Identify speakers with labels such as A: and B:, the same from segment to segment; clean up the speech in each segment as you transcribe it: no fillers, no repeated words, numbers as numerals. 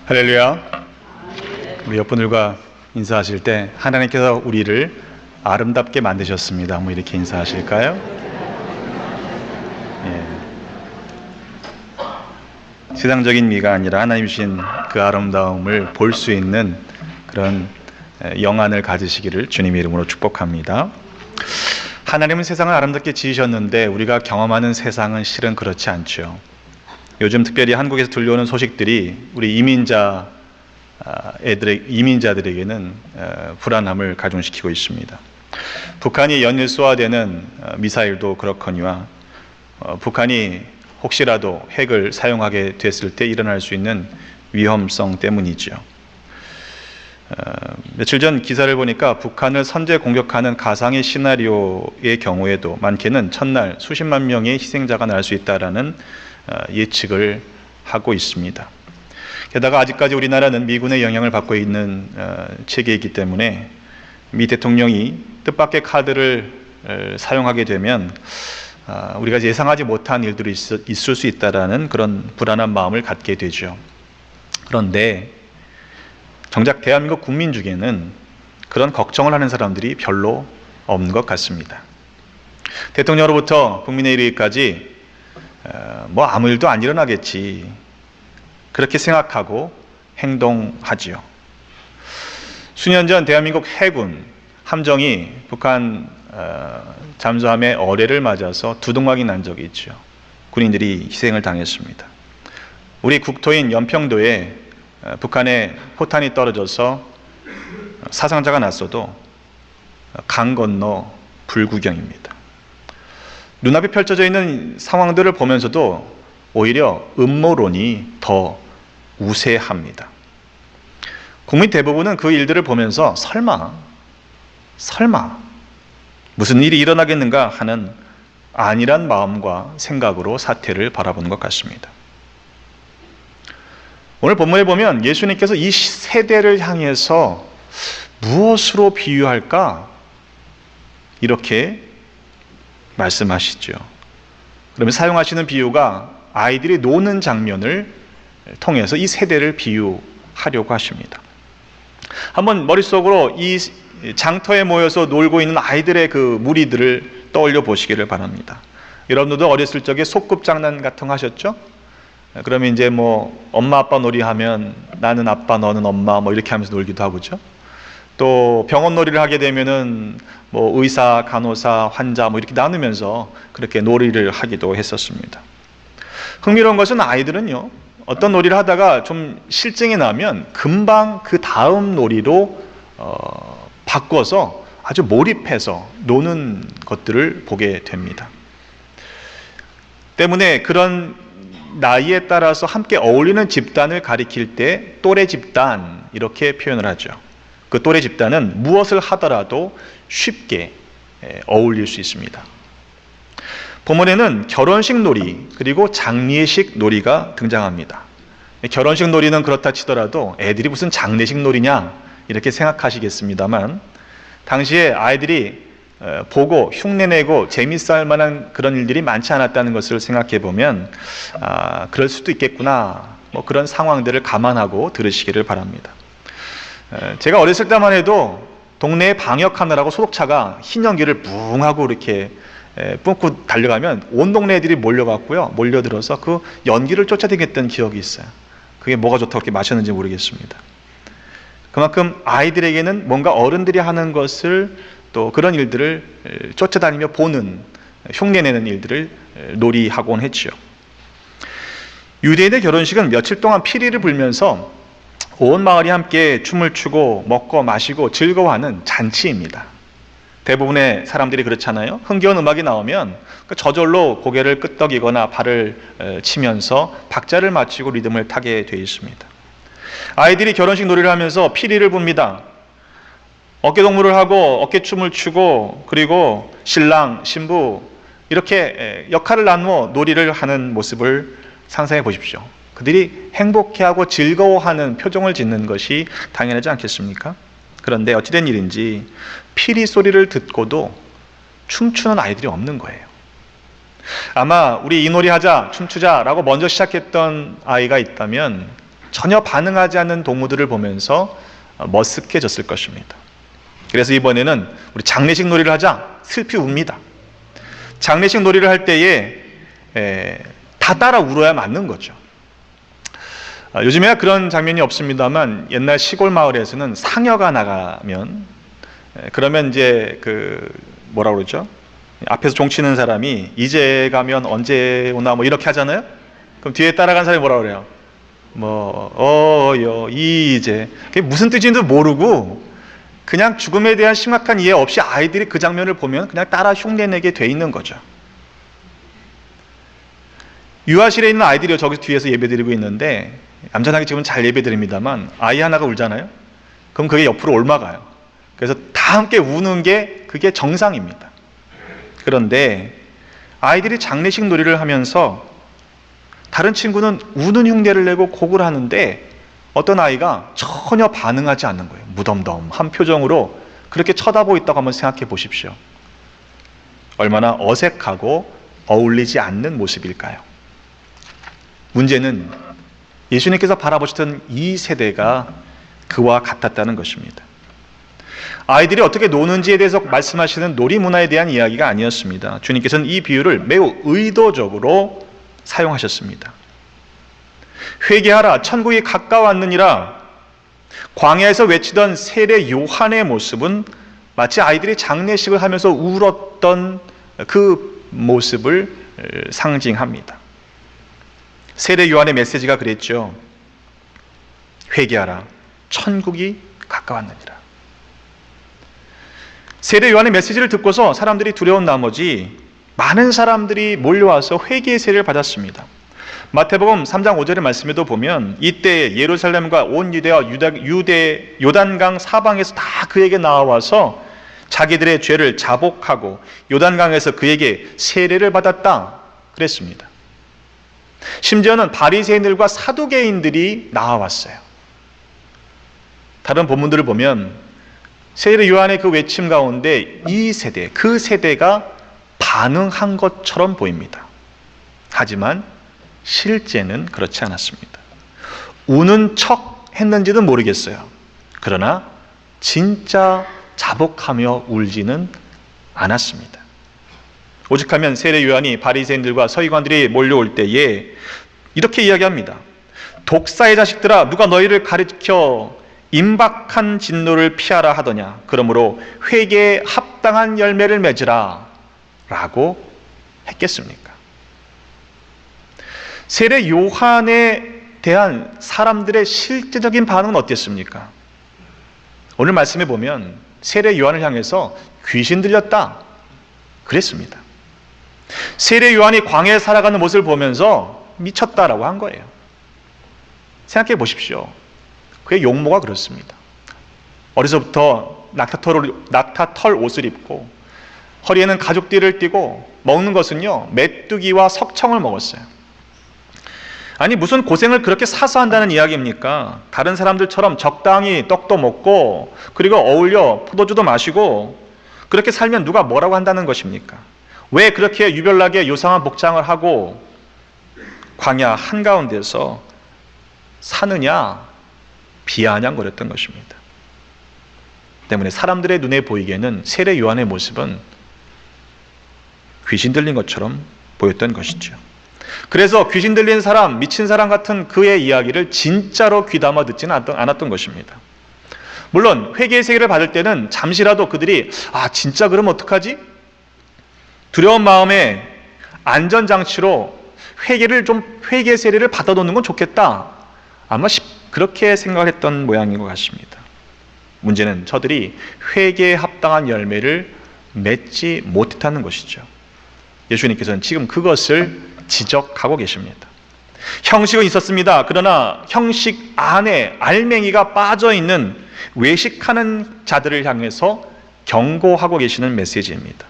A: 할렐루야. 우리 옆분들과 인사하실 때 하나님께서 우리를 아름답게 만드셨습니다. 뭐 이렇게 인사하실까요? 예. 세상적인 미가 아니라 하나님 주신 그 아름다움을 볼 수 있는 그런 영안을 가지시기를 주님의 이름으로 축복합니다. 하나님은 세상을 아름답게 지으셨는데 우리가 경험하는 세상은 실은 그렇지 않죠. 요즘 특별히 한국에서 들려오는 소식들이 우리 이민자들에게는 불안함을 가중시키고 있습니다. 북한이 연일 쏘아대는 미사일도 그렇거니와 북한이 혹시라도 핵을 사용하게 됐을 때 일어날 수 있는 위험성 때문이죠. 며칠 전 기사를 보니까 북한을 선제 공격하는 가상의 시나리오의 경우에도 많게는 첫날 수십만 명의 희생자가 날 수 있다라는 예측을 하고 있습니다. 게다가 아직까지 우리나라는 미군의 영향을 받고 있는 체계이기 때문에 미 대통령이 뜻밖의 카드를 사용하게 되면 우리가 예상하지 못한 일들이 있을 수 있다라는 그런 불안한 마음을 갖게 되죠. 그런데 정작 대한민국 국민 중에는 그런 걱정을 하는 사람들이 별로 없는 것 같습니다. 대통령으로부터 국민에 이르기까지 뭐 아무 일도 안 일어나겠지 그렇게 생각하고 행동하지요. 수년 전 대한민국 해군 함정이 북한 잠수함의 어뢰를 맞아서 두동강이 난 적이 있죠. 군인들이 희생을 당했습니다. 우리 국토인 연평도에 북한의 포탄이 떨어져서 사상자가 났어도 강 건너 불구경입니다. 눈앞에 펼쳐져 있는 상황들을 보면서도 오히려 음모론이 더 우세합니다. 국민 대부분은 그 일들을 보면서 설마 무슨 일이 일어나겠는가 하는 안일한 마음과 생각으로 사태를 바라보는 것 같습니다. 오늘 본문에 보면 예수님께서 이 세대를 향해서 무엇으로 비유할까? 이렇게 말씀하시죠. 그러면 사용하시는 비유가 아이들이 노는 장면을 통해서 이 세대를 비유하려고 하십니다. 한번 머릿속으로 이 장터에 모여서 놀고 있는 아이들의 그 무리들을 떠올려 보시기를 바랍니다. 여러분들도 어렸을 적에 소꿉장난 같은 거 하셨죠? 그러면 이제 뭐 엄마 아빠 놀이하면 나는 아빠 너는 엄마 뭐 이렇게 하면서 놀기도 하고죠. 또 병원 놀이를 하게 되면은 뭐 의사, 간호사, 환자 뭐 이렇게 나누면서 그렇게 놀이를 하기도 했었습니다. 흥미로운 것은 아이들은요, 어떤 놀이를 하다가 좀 실증이 나면 금방 그 다음 놀이로 바꿔서 아주 몰입해서 노는 것들을 보게 됩니다. 때문에 그런 나이에 따라서 함께 어울리는 집단을 가리킬 때 또래 집단 이렇게 표현을 하죠. 그 또래 집단은 무엇을 하더라도 쉽게 어울릴 수 있습니다. 본문에는 결혼식 놀이 그리고 장례식 놀이가 등장합니다. 결혼식 놀이는 그렇다 치더라도 애들이 무슨 장례식 놀이냐 이렇게 생각하시겠습니다만 당시에 아이들이 보고 흉내내고 재밌어 할 만한 그런 일들이 많지 않았다는 것을 생각해 보면 그럴 수도 있겠구나 뭐 그런 상황들을 감안하고 들으시기를 바랍니다. 제가 어렸을 때만 해도 동네에 방역하느라고 소독차가 흰 연기를 붕 하고 이렇게 뿜고 달려가면 온 동네 애들이 몰려갔고요. 몰려들어서 그 연기를 쫓아다녔던 기억이 있어요. 그게 뭐가 좋다고 그렇게 마셨는지 모르겠습니다. 그만큼 아이들에게는 뭔가 어른들이 하는 것을 또 그런 일들을 쫓아다니며 보는 흉내내는 일들을 놀이하곤 했죠. 유대인의 결혼식은 며칠 동안 피리를 불면서 온 마을이 함께 춤을 추고 먹고 마시고 즐거워하는 잔치입니다. 대부분의 사람들이 그렇잖아요. 흥겨운 음악이 나오면 저절로 고개를 끄덕이거나 발을 치면서 박자를 맞추고 리듬을 타게 되어 있습니다. 아이들이 결혼식 놀이를 하면서 피리를 붑니다. 어깨동무를 하고 어깨춤을 추고 그리고 신랑, 신부 이렇게 역할을 나누어 놀이를 하는 모습을 상상해 보십시오. 그들이 행복해하고 즐거워하는 표정을 짓는 것이 당연하지 않겠습니까? 그런데 어찌된 일인지 피리 소리를 듣고도 춤추는 아이들이 없는 거예요. 아마 우리 이 놀이 하자, 춤추자라고 먼저 시작했던 아이가 있다면 전혀 반응하지 않는 동무들을 보면서 머쓱해졌을 것입니다. 그래서 이번에는 우리 장례식 놀이를 하자 슬피 웁니다. 장례식 놀이를 할 때에 다 따라 울어야 맞는 거죠. 요즘에야 그런 장면이 없습니다만 옛날 시골 마을에서는 상여가 나가면 그러면 이제 뭐라 그러죠? 앞에서 종치는 사람이 이제 가면 언제 오나 뭐 이렇게 하잖아요. 그럼 뒤에 따라간 사람이 뭐라 그래요? 이제 그게 무슨 뜻인지도 모르고 그냥 죽음에 대한 심각한 이해 없이 아이들이 그 장면을 보면 그냥 따라 흉내내게 돼 있는 거죠. 유아실에 있는 아이들이 저기 뒤에서 예배드리고 있는데 얌전하게 지금 잘 예배드립니다만 아이 하나가 울잖아요. 그럼 그게 옆으로 옮아가요. 그래서 다 함께 우는 게 그게 정상입니다. 그런데 아이들이 장례식 놀이를 하면서 다른 친구는 우는 흉내를 내고 곡을 하는데 어떤 아이가 전혀 반응하지 않는 거예요. 무덤덤한 표정으로 그렇게 쳐다보고 있다고 한번 생각해 보십시오. 얼마나 어색하고 어울리지 않는 모습일까요? 문제는 예수님께서 바라보시던 이 세대가 그와 같았다는 것입니다. 아이들이 어떻게 노는지에 대해서 말씀하시는 놀이 문화에 대한 이야기가 아니었습니다. 주님께서는 이 비유를 매우 의도적으로 사용하셨습니다. 회개하라, 천국이 가까웠느니라. 광야에서 외치던 세례 요한의 모습은 마치 아이들이 장례식을 하면서 울었던 그 모습을 상징합니다. 세례 요한의 메시지가 그랬죠. 회개하라, 천국이 가까웠느니라. 세례 요한의 메시지를 듣고서 사람들이 두려운 나머지 많은 사람들이 몰려와서 회개의 세례를 받았습니다. 마태복음 3장 5절의 말씀에도 보면 이때 예루살렘과 온 유대와 유대 요단강 사방에서 다 그에게 나와서 자기들의 죄를 자복하고 요단강에서 그에게 세례를 받았다 그랬습니다. 심지어는 바리새인들과 사두개인들이 나와왔어요. 다른 본문들을 보면 세례 요한의 그 외침 가운데 이 세대, 그 세대가 반응한 것처럼 보입니다. 하지만 실제는 그렇지 않았습니다. 우는 척 했는지는 모르겠어요. 그러나 진짜 자복하며 울지는 않았습니다. 오직하면 세례 요한이 바리새인들과 서기관들이 몰려올 때에 이렇게 이야기합니다. 독사의 자식들아, 누가 너희를 가르쳐 임박한 진노를 피하라 하더냐. 그러므로 회개에 합당한 열매를 맺으라 라고 했겠습니까? 세례 요한에 대한 사람들의 실제적인 반응은 어땠습니까? 오늘 말씀에 보면 세례 요한을 향해서 귀신 들렸다 그랬습니다. 세례 요한이 광야에 살아가는 모습을 보면서 미쳤다라고 한 거예요. 생각해 보십시오. 그의 용모가 그렇습니다. 어려서부터 낙타털 옷을 입고 허리에는 가죽띠를 띠고 먹는 것은요 메뚜기와 석청을 먹었어요. 아니 무슨 고생을 그렇게 사서 한다는 이야기입니까? 다른 사람들처럼 적당히 떡도 먹고 그리고 어울려 포도주도 마시고 그렇게 살면 누가 뭐라고 한다는 것입니까? 왜 그렇게 유별나게 요상한 복장을 하고 광야 한가운데서 사느냐 비아냥거렸던 것입니다. 때문에 사람들의 눈에 보이기에는 세례 요한의 모습은 귀신 들린 것처럼 보였던 것이죠. 그래서 귀신 들린 사람, 미친 사람 같은 그의 이야기를 진짜로 귀담아 듣지는 않았던 것입니다. 물론 회개의 세례를 받을 때는 잠시라도 그들이 진짜 그러면 어떡하지? 두려운 마음에 안전장치로 회개의 세례를 받아놓는 건 좋겠다. 아마 그렇게 생각했던 모양인 것 같습니다. 문제는 저들이 회개에 합당한 열매를 맺지 못했다는 것이죠. 예수님께서는 지금 그것을 지적하고 계십니다. 형식은 있었습니다. 그러나 형식 안에 알맹이가 빠져있는 외식하는 자들을 향해서 경고하고 계시는 메시지입니다.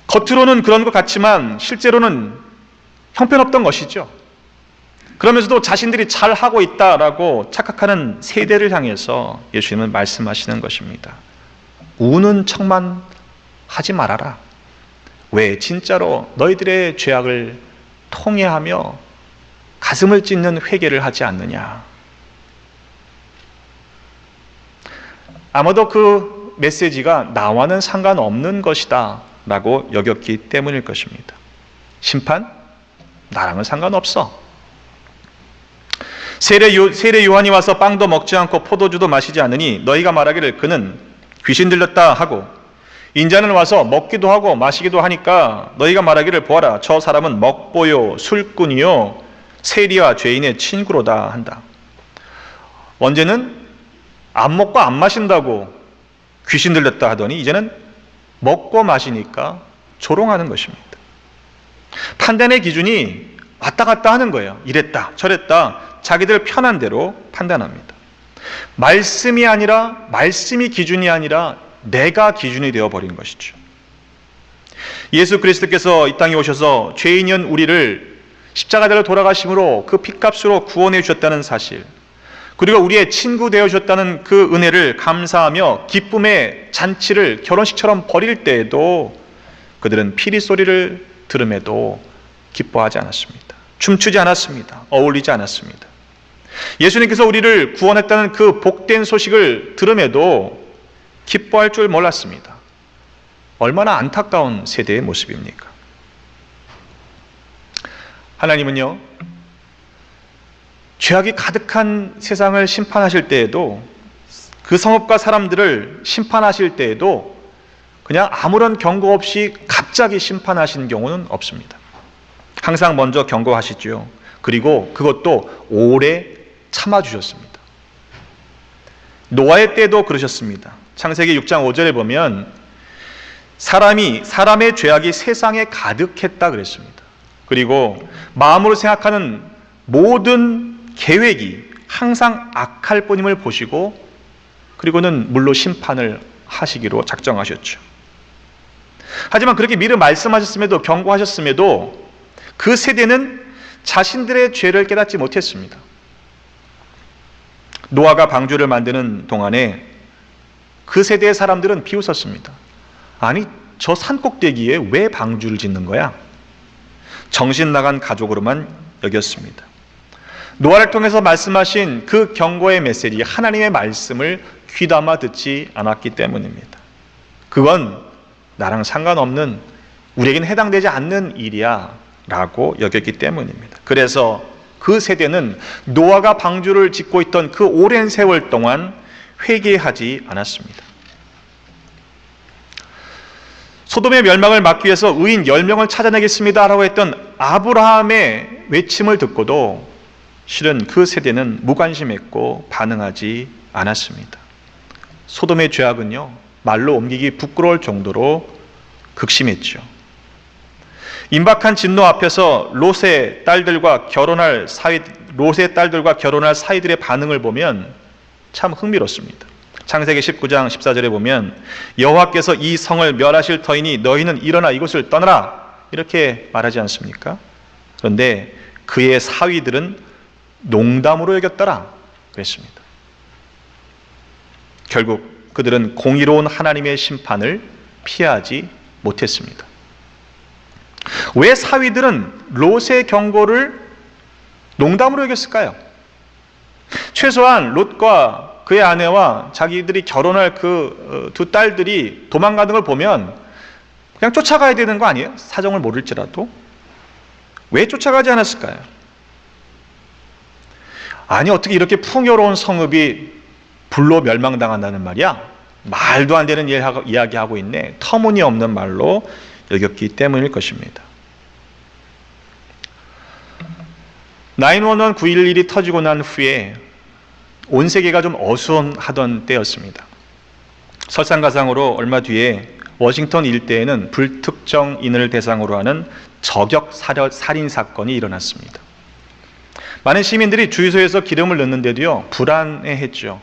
A: 겉으로는 그런 것 같지만 실제로는 형편없던 것이죠. 그러면서도 자신들이 잘하고 있다라고 착각하는 세대를 향해서 예수님은 말씀하시는 것입니다. 우는 척만 하지 말아라. 왜? 진짜로 너희들의 죄악을 통회하며 가슴을 찢는 회개를 하지 않느냐. 아마도 그 메시지가 나와는 상관없는 것이다 라고 여겼기 때문일 것입니다. 심판? 나랑은 상관없어. 세례 요한이 와서 빵도 먹지 않고 포도주도 마시지 않으니 너희가 말하기를 그는 귀신 들렸다 하고, 인자는 와서 먹기도 하고 마시기도 하니까 너희가 말하기를 보아라, 저 사람은 먹보요 술꾼이요 세리와 죄인의 친구로다 한다. 언제는 안 먹고 안 마신다고 귀신 들렸다 하더니 이제는 먹고 마시니까 조롱하는 것입니다. 판단의 기준이 왔다 갔다 하는 거예요. 이랬다 저랬다 자기들 편한 대로 판단합니다. 말씀이 기준이 아니라 내가 기준이 되어버린 것이죠. 예수 그리스도께서 이 땅에 오셔서 죄인이었던 우리를 십자가대로 돌아가심으로 그 피값으로 구원해 주셨다는 사실, 그리고 우리의 친구 되어주셨다는 그 은혜를 감사하며 기쁨의 잔치를 결혼식처럼 벌일 때에도 그들은 피리 소리를 들음에도 기뻐하지 않았습니다. 춤추지 않았습니다. 어울리지 않았습니다. 예수님께서 우리를 구원했다는 그 복된 소식을 들음에도 기뻐할 줄 몰랐습니다. 얼마나 안타까운 세대의 모습입니까? 하나님은요, 죄악이 가득한 세상을 심판하실 때에도, 그 성읍과 사람들을 심판하실 때에도 그냥 아무런 경고 없이 갑자기 심판하시는 경우는 없습니다. 항상 먼저 경고하시죠. 그리고 그것도 오래 참아주셨습니다. 노아의 때도 그러셨습니다. 창세기 6장 5절에 보면 사람의 죄악이 세상에 가득했다 그랬습니다. 그리고 마음으로 생각하는 모든 계획이 항상 악할 뿐임을 보시고, 그리고는 물로 심판을 하시기로 작정하셨죠. 하지만 그렇게 미리 말씀하셨음에도, 경고하셨음에도 그 세대는 자신들의 죄를 깨닫지 못했습니다. 노아가 방주를 만드는 동안에 그 세대의 사람들은 비웃었습니다. 아니, 저 산꼭대기에 왜 방주를 짓는 거야? 정신 나간 가족으로만 여겼습니다. 노아를 통해서 말씀하신 그 경고의 메시지, 하나님의 말씀을 귀담아 듣지 않았기 때문입니다. 그건 나랑 상관없는, 우리에겐 해당되지 않는 일이야 라고 여겼기 때문입니다. 그래서 그 세대는 노아가 방주를 짓고 있던 그 오랜 세월 동안 회개하지 않았습니다. 소돔의 멸망을 막기 위해서 의인 10명을 찾아내겠습니다 라고 했던 아브라함의 외침을 듣고도 실은 그 세대는 무관심했고 반응하지 않았습니다. 소돔의 죄악은요, 말로 옮기기 부끄러울 정도로 극심했죠. 임박한 진노 앞에서 롯의 딸들과 결혼할 사이들의 반응을 보면 참 흥미롭습니다. 창세기 19장 14절에 보면 여호와께서 이 성을 멸하실 터이니 너희는 일어나 이곳을 떠나라 이렇게 말하지 않습니까? 그런데 그의 사위들은 농담으로 여겼더라 그랬습니다. 결국 그들은 공의로운 하나님의 심판을 피하지 못했습니다. 왜 사위들은 롯의 경고를 농담으로 여겼을까요? 최소한 롯과 그의 아내와 자기들이 결혼할 그 두 딸들이 도망가는 걸 보면 그냥 쫓아가야 되는 거 아니에요? 사정을 모를지라도. 왜 쫓아가지 않았을까요? 아니, 어떻게 이렇게 풍요로운 성읍이 불로 멸망당한다는 말이야? 말도 안 되는 이야기하고 있네. 터무니없는 말로 여겼기 때문일 것입니다. 911 9.11이 터지고 난 후에 온 세계가 좀 어수선하던 때였습니다. 설상가상으로 얼마 뒤에 워싱턴 일대에는 불특정인을 대상으로 하는 저격 살인 사건이 일어났습니다. 많은 시민들이 주유소에서 기름을 넣는데도요, 불안해했죠.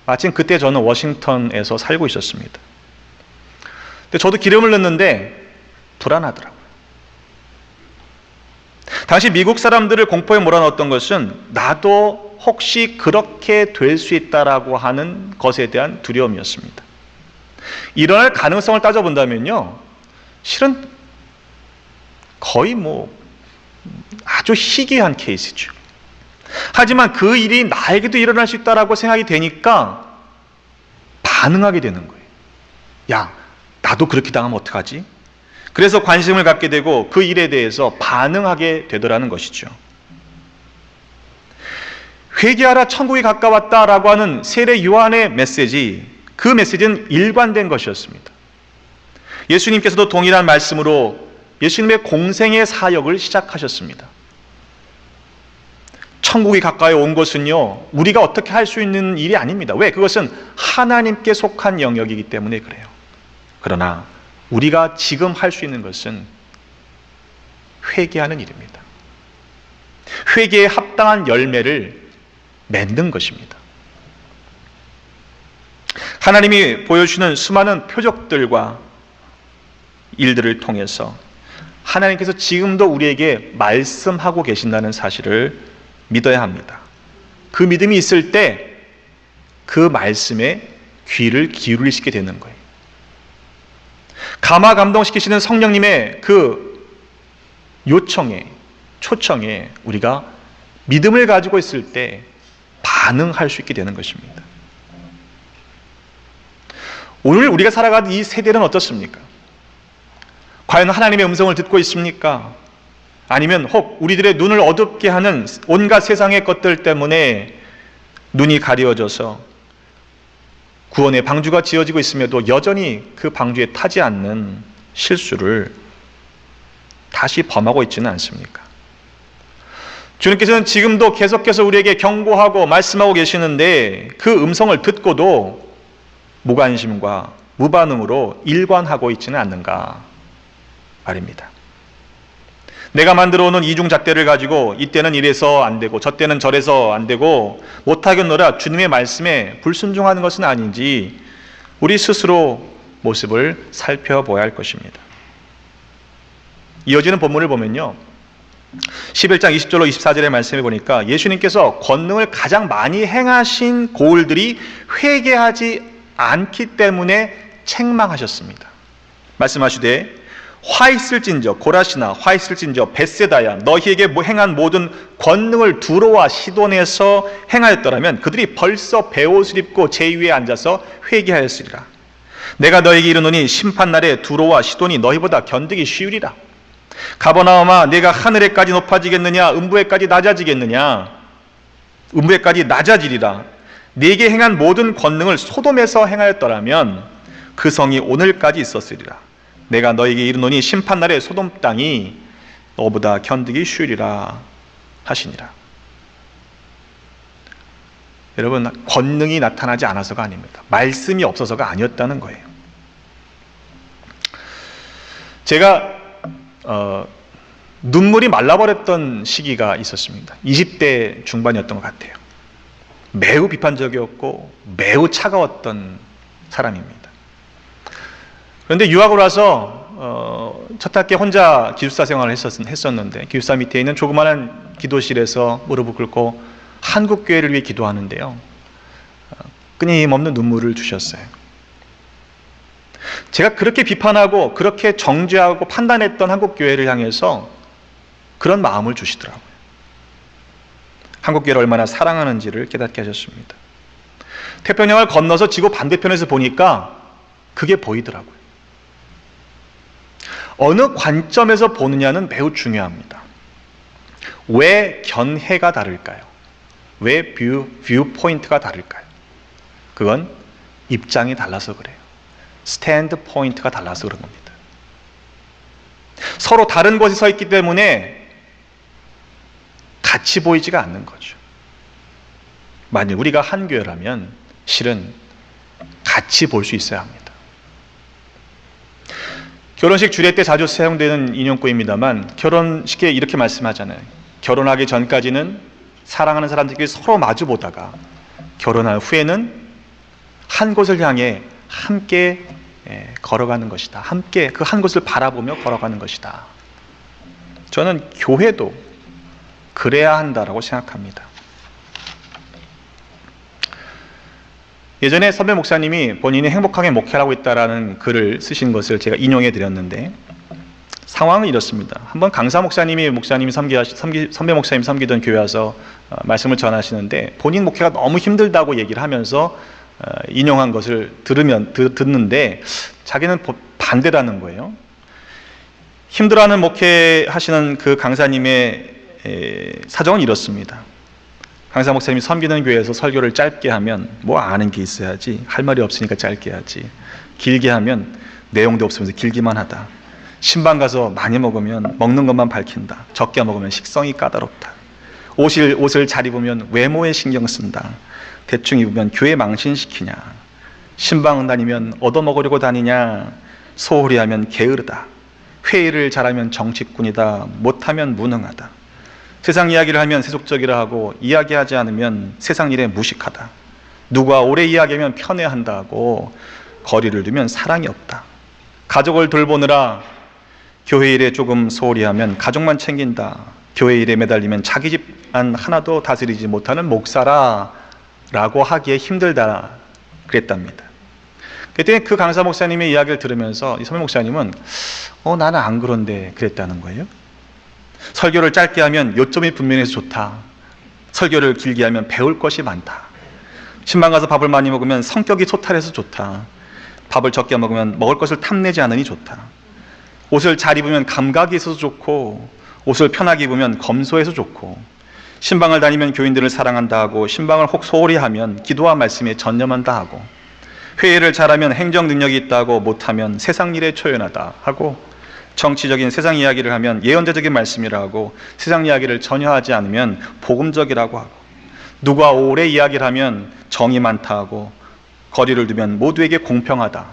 A: 마침 그때 저는 워싱턴에서 살고 있었습니다. 근데 저도 기름을 넣는데 불안하더라고요. 당시 미국 사람들을 공포에 몰아넣었던 것은 나도 혹시 그렇게 될 수 있다라고 하는 것에 대한 두려움이었습니다. 일어날 가능성을 따져본다면요, 실은 거의 아주 희귀한 케이스죠. 하지만 그 일이 나에게도 일어날 수 있다라고 생각이 되니까 반응하게 되는 거예요. 야, 나도 그렇게 당하면 어떡하지? 그래서 관심을 갖게 되고 그 일에 대해서 반응하게 되더라는 것이죠. 회개하라, 천국이 가까웠다라고 하는 세례 요한의 메시지, 그 메시지는 일관된 것이었습니다. 예수님께서도 동일한 말씀으로 예수님의 공생의 사역을 시작하셨습니다. 천국이 가까이 온 것은요, 우리가 어떻게 할 수 있는 일이 아닙니다. 왜? 그것은 하나님께 속한 영역이기 때문에 그래요. 그러나 우리가 지금 할 수 있는 것은 회개하는 일입니다. 회개에 합당한 열매를 맺는 것입니다. 하나님이 보여주시는 수많은 표적들과 일들을 통해서 하나님께서 지금도 우리에게 말씀하고 계신다는 사실을 믿어야 합니다. 그 믿음이 있을 때 그 말씀에 귀를 기울이시게 되는 거예요. 감화 감동시키시는 성령님의 그 요청에, 초청에 우리가 믿음을 가지고 있을 때 반응할 수 있게 되는 것입니다. 오늘 우리가 살아가는 이 세대는 어떻습니까? 과연 하나님의 음성을 듣고 있습니까? 아니면 혹 우리들의 눈을 어둡게 하는 온갖 세상의 것들 때문에 눈이 가려져서 구원의 방주가 지어지고 있음에도 여전히 그 방주에 타지 않는 실수를 다시 범하고 있지는 않습니까? 주님께서는 지금도 계속해서 우리에게 경고하고 말씀하고 계시는데 그 음성을 듣고도 무관심과 무반응으로 일관하고 있지는 않는가 말입니다. 내가 만들어 오는 이중잣대를 가지고 이때는 이래서 안 되고 저때는 저래서 안 되고 못하겠노라 주님의 말씀에 불순종하는 것은 아닌지 우리 스스로 모습을 살펴봐야 할 것입니다. 이어지는 본문을 보면요, 11장 20절로 24절의 말씀을 보니까 예수님께서 권능을 가장 많이 행하신 고을들이 회개하지 않기 때문에 책망하셨습니다. 말씀하시되 화 있을진저 고라시나 화 있을진저 벳세다야 너희에게 행한 모든 권능을 두로와 시돈에서 행하였더라면 그들이 벌써 베옷을 입고 제 위에 앉아서 회개하였으리라. 내가 너희에게 이르노니 심판날에 두로와 시돈이 너희보다 견디기 쉬우리라. 가버나움아 내가 하늘에까지 높아지겠느냐 음부에까지 낮아지겠느냐. 음부에까지 낮아지리라. 네게 행한 모든 권능을 소돔에서 행하였더라면 그 성이 오늘까지 있었으리라. 내가 너에게 이르노니 심판날에 소돔 땅이 너보다 견디기 쉬우리라 하시니라. 여러분, 권능이 나타나지 않아서가 아닙니다. 말씀이 없어서가 아니었다는 거예요. 제가 눈물이 말라버렸던 시기가 있었습니다. 20대 중반이었던 것 같아요. 매우 비판적이었고 매우 차가웠던 사람입니다. 그런데 유학을 와서 첫 학기에 혼자 기숙사 생활을 했었는데 기숙사 밑에 있는 조그마한 기도실에서 무릎을 꿇고 한국교회를 위해 기도하는데요, 끊임없는 눈물을 주셨어요. 제가 그렇게 비판하고 그렇게 정죄하고 판단했던 한국교회를 향해서 그런 마음을 주시더라고요. 한국교회를 얼마나 사랑하는지를 깨닫게 하셨습니다. 태평양을 건너서 지구 반대편에서 보니까 그게 보이더라고요. 어느 관점에서 보느냐는 매우 중요합니다. 왜 견해가 다를까요? 왜 뷰 포인트가 다를까요? 그건 입장이 달라서 그래요. 스탠드 포인트가 달라서 그런 겁니다. 서로 다른 곳에 서 있기 때문에 같이 보이지가 않는 거죠. 만약 우리가 한 교회라면 실은 같이 볼 수 있어야 합니다. 결혼식 주례 때 자주 사용되는 인용구입니다만 결혼식에 이렇게 말씀하잖아요. 결혼하기 전까지는 사랑하는 사람들끼리 서로 마주보다가 결혼한 후에는 한 곳을 향해 함께 걸어가는 것이다. 함께 그 한 곳을 바라보며 걸어가는 것이다. 저는 교회도 그래야 한다라고 생각합니다. 예전에 선배 목사님이 본인이 행복하게 목회하고 있다라는 글을 쓰신 것을 제가 인용해 드렸는데, 상황은 이렇습니다. 한번 강사 목사님이 선배 목사님 섬기던 교회 와서 말씀을 전하시는데 본인 목회가 너무 힘들다고 얘기를 하면서 인용한 것을 듣는데 자기는 반대라는 거예요. 힘들어하는 목회하시는 그 강사님의 사정은 이렇습니다. 강사 목사님이 섬기는 교회에서 설교를 짧게 하면 뭐 아는 게 있어야지, 할 말이 없으니까 짧게 하지, 길게 하면 내용도 없으면서 길기만 하다, 신방 가서 많이 먹으면 먹는 것만 밝힌다, 적게 먹으면 식성이 까다롭다, 옷을 잘 입으면 외모에 신경 쓴다, 대충 입으면 교회 망신시키냐, 신방 다니면 얻어먹으려고 다니냐, 소홀히 하면 게으르다, 회의를 잘하면 정치꾼이다, 못하면 무능하다, 세상 이야기를 하면 세속적이라 하고 이야기하지 않으면 세상 일에 무식하다, 누가 오래 이야기하면 편애한다 하고 거리를 두면 사랑이 없다, 가족을 돌보느라 교회 일에 조금 소홀히 하면 가족만 챙긴다, 교회 일에 매달리면 자기 집안 하나도 다스리지 못하는 목사라 라고 하기에 힘들다 그랬답니다. 그때 그 강사 목사님의 이야기를 들으면서 이 선배 목사님은 나는 안 그런데 그랬다는 거예요. 설교를 짧게 하면 요점이 분명해서 좋다, 설교를 길게 하면 배울 것이 많다, 신방 가서 밥을 많이 먹으면 성격이 소탈해서 좋다, 밥을 적게 먹으면 먹을 것을 탐내지 않으니 좋다, 옷을 잘 입으면 감각이 있어서 좋고 옷을 편하게 입으면 검소해서 좋고, 신방을 다니면 교인들을 사랑한다 하고 신방을 혹 소홀히 하면 기도와 말씀에 전념한다 하고, 회의를 잘하면 행정 능력이 있다고 못하면 세상 일에 초연하다 하고, 정치적인 세상 이야기를 하면 예언자적인 말씀이라 하고 세상 이야기를 전혀 하지 않으면 복음적이라고 하고, 누가 오래 이야기를 하면 정이 많다 하고 거리를 두면 모두에게 공평하다,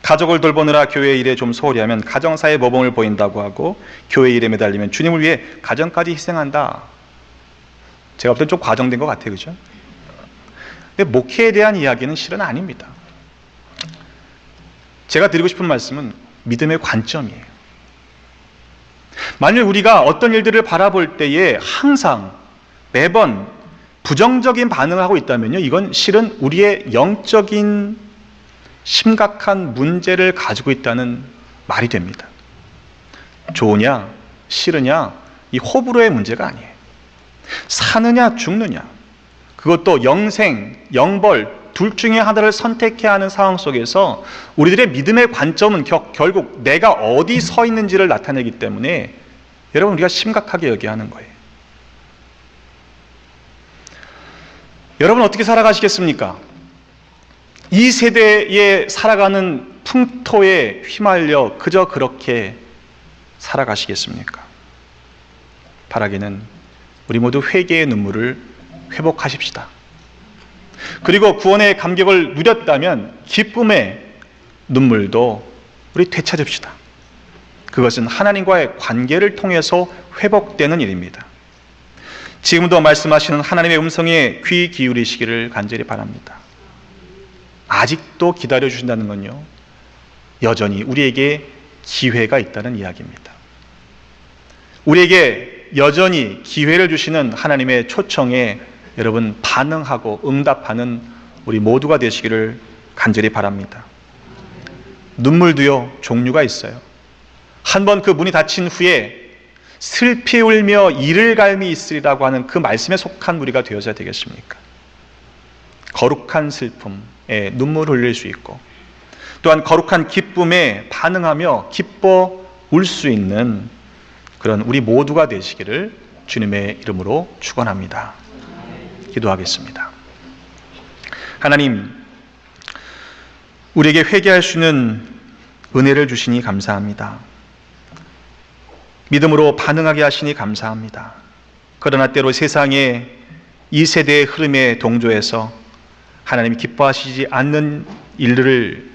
A: 가족을 돌보느라 교회 일에 좀 소홀히 하면 가정사의 모범을 보인다고 하고, 교회 일에 매달리면 주님을 위해 가정까지 희생한다. 제가 볼 땐 좀 과정된 것 같아요, 그죠? 근데 목회에 대한 이야기는 실은 아닙니다. 제가 드리고 싶은 말씀은 믿음의 관점이에요. 만일 우리가 어떤 일들을 바라볼 때에 항상 매번 부정적인 반응을 하고 있다면요, 이건 실은 우리의 영적인 심각한 문제를 가지고 있다는 말이 됩니다. 좋으냐 싫으냐 이 호불호의 문제가 아니에요. 사느냐 죽느냐, 그것도 영생 영벌 둘 중에 하나를 선택해야 하는 상황 속에서 우리들의 믿음의 관점은 결국 내가 어디 서 있는지를 나타내기 때문에 여러분 우리가 심각하게 여겨야 하는 거예요. 여러분 어떻게 살아가시겠습니까? 이 세대에 살아가는 풍토에 휘말려 그저 그렇게 살아가시겠습니까? 바라기는 우리 모두 회개의 눈물을 회복하십시다. 그리고 구원의 감격을 누렸다면 기쁨의 눈물도 우리 되찾읍시다. 그것은 하나님과의 관계를 통해서 회복되는 일입니다. 지금도 말씀하시는 하나님의 음성에 귀 기울이시기를 간절히 바랍니다. 아직도 기다려주신다는 건요, 여전히 우리에게 기회가 있다는 이야기입니다. 우리에게 여전히 기회를 주시는 하나님의 초청에 여러분 반응하고 응답하는 우리 모두가 되시기를 간절히 바랍니다. 눈물도요 종류가 있어요. 한번 그 문이 닫힌 후에 슬피 울며 이를 갈미 있으리라고 하는 그 말씀에 속한 우리가 되어야 되겠습니까? 거룩한 슬픔에 눈물을 흘릴 수 있고, 또한 거룩한 기쁨에 반응하며 기뻐 울 수 있는 그런 우리 모두가 되시기를 주님의 이름으로 축원합니다. 기도하겠습니다. 하나님, 우리에게 회개할 수 있는 은혜를 주시니 감사합니다. 믿음으로 반응하게 하시니 감사합니다. 그러나 때로 세상의 이 세대의 흐름에 동조해서 하나님이 기뻐하시지 않는 일들을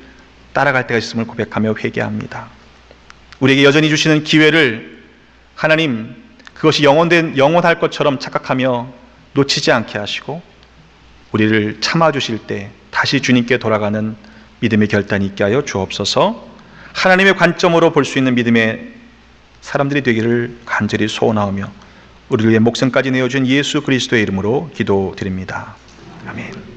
A: 따라갈 때가 있음을 고백하며 회개합니다. 우리에게 여전히 주시는 기회를 하나님 그것이 영원할 것처럼 착각하며 놓치지 않게 하시고, 우리를 참아주실 때 다시 주님께 돌아가는 믿음의 결단이 있게 하여 주옵소서. 하나님의 관점으로 볼 수 있는 믿음의 사람들이 되기를 간절히 소원하오며 우리를 위해 목숨까지 내어준 예수 그리스도의 이름으로 기도드립니다. 아멘.